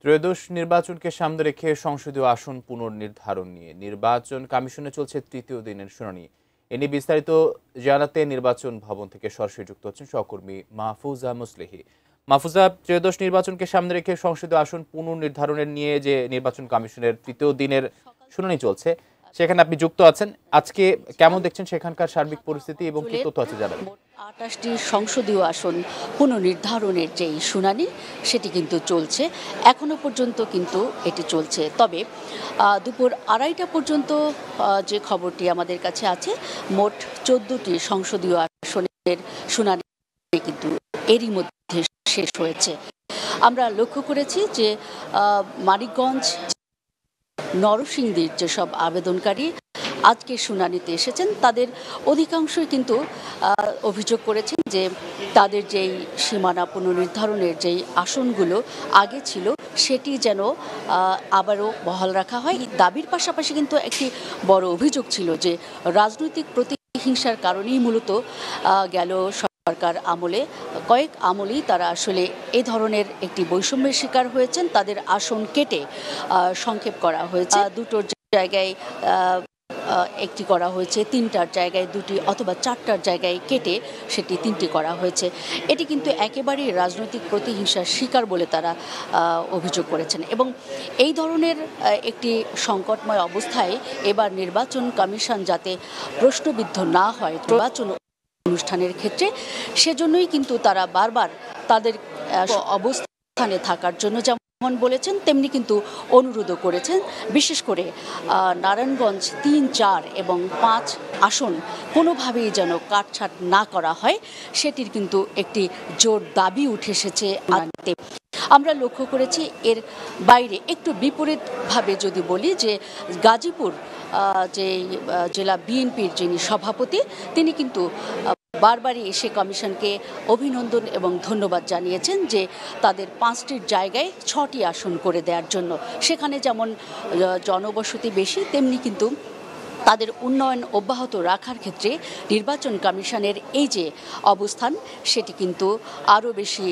ত্রয়োদশ নির্বাচনকে সামনে রেখে সংসদীয় আসন পুনর্নির্ধারণ নিয়ে নির্বাচন কমিশনে চলছে তৃতীয় দিনের শুনানি। এ নিয়ে বিস্তারিত জানাতে নির্বাচন ভবন থেকে সরাসরি যুক্ত হচ্ছেন সহকর্মী মাহফুজা মুসলিহি। মাহফুজা, ত্রয়োদশ নির্বাচনকে সামনে রেখে সংসদীয় আসন পুনর্নির্ধারণের নিয়ে যে নির্বাচন কমিশনের তৃতীয় দিনের শুনানি চলছে, সেখানে আপনি যুক্ত আছেন। আজকে কেমন দেখছেন সেখানকার সার্বিক পরিস্থিতি এবং কি তথ্য আছে জানাবেন? 28টি সংসদীয় আসন পুনর্নির্ধারণের যেই শুনানি সেটি কিন্তু চলছে, এখনো পর্যন্ত কিন্তু এটি চলছে। তবে দুপুর 2:30টা পর্যন্ত যে খবরটি আমাদের কাছে আছে, মোট 14টি সংসদীয় আসনের শুনানি কিন্তু এরই মধ্যে শেষ হয়েছে। আমরা লক্ষ্য করেছি যে মানিকগঞ্জ, নরসিংদীর যেসব আবেদনকারী আজকে শুনানিতে এসেছেন, তাদের অধিকাংশই কিন্তু অভিযোগ করেছেন যে তাদের যেই সীমানা পুনর্নির্ধারণের যেই আসনগুলো আগে ছিল সেটি যেন আবারও বহাল রাখা হয়। দাবির পাশাপাশি কিন্তু একটি বড় অভিযোগ ছিল যে রাজনৈতিক প্রতিহিংসার কারণেই মূলত গেল সরকার আমলে কয়েক আমলেই তারা আসলে এ ধরনের একটি বৈষম্যের শিকার হয়েছেন। তাদের আসন কেটে সংক্ষেপ করা হয়েছে, দুটোর জায়গায় একটি করা হয়েছে, 3টার জায়গায় 2টি অথবা 4টার জায়গায় কেটে সেটি 3টি করা হয়েছে। এটি কিন্তু একেবারেই রাজনৈতিক প্রতিহিংসার শিকার বলে তারা অভিযোগ করেছেন। এবং এই ধরনের একটি সংকটময় অবস্থায় এবার নির্বাচন কমিশন যাতে প্রশ্নবিদ্ধ না হয় নির্বাচন অনুষ্ঠানের ক্ষেত্রে, সেজন্যই কিন্তু তারা বারবার তাদের অবস্থানে থাকার জন্য যেমন বলেছেন, তেমনি কিন্তু অনুরোধও করেছেন। বিশেষ করে নারায়ণগঞ্জ 3, 4 এবং 5 আসন কোনোভাবেই যেন কাটছাট না করা হয়, সেটির কিন্তু একটি জোর দাবি উঠে এসেছে। আমরা লক্ষ্য করেছি এর বাইরে একটু বিপরীতভাবে যদি বলি যে গাজীপুর যে জেলা বিএনপির যিনি সভাপতি, তিনি কিন্তু বারবারই এসে কমিশনকে অভিনন্দন এবং ধন্যবাদ জানিয়েছেন যে তাদের 5টির জায়গায় 6টি আসন করে দেওয়ার জন্য। সেখানে যেমন জনবসতি বেশি, তেমনি কিন্তু তাদের উন্নয়ন অব্যাহত রাখার ক্ষেত্রে নির্বাচন কমিশনের এই যে অবস্থান, সেটি কিন্তু আরও বেশি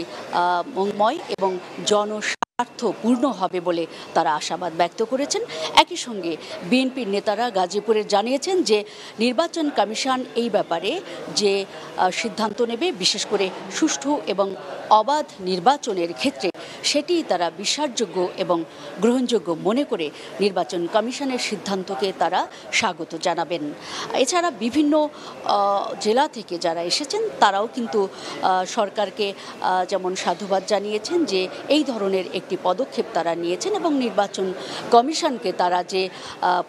মঙ্গলময় এবং জনস্বার্থপূর্ণ হবে বলে তারা আশাবাদ ব্যক্ত করেছেন। একই সঙ্গে বিএনপির নেতারা গাজীপুরে জানিয়েছেন যে নির্বাচন কমিশন এই ব্যাপারে যে সিদ্ধান্ত নেবে, বিশেষ করে সুষ্ঠু এবং অবাধ নির্বাচনের ক্ষেত্রে, সেটি তারা বিশ্বাসযোগ্য এবং গ্রহণযোগ্য মনে করে নির্বাচন কমিশনের সিদ্ধান্তকে তারা স্বাগত জানাবেন। এছাড়া বিভিন্ন জেলা থেকে যারা এসেছেন তারাও কিন্তু সরকারকে যেমন সাধুবাদ জানিয়েছেন যে এই ধরনের একটি পদক্ষেপ তারা নিয়েছেন এবং নির্বাচন কমিশনকে তারা যে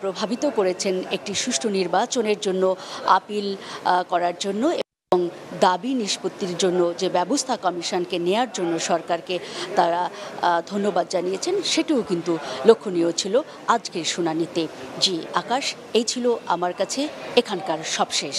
প্রভাবিত করেছেন একটি সুষ্ঠু নির্বাচনের জন্য আপিল করার জন্য এবং দাবি নিষ্পত্তির জন্য যে ব্যবস্থা কমিশনকে নেয়ার জন্য সরকারকে তারা ধন্যবাদ জানিয়েছেন, সেটিও কিন্তু লক্ষণীয় ছিল আজকের শুনানিতে। জি আকাশ, এই ছিল আমার কাছে এখানকার সবশেষ।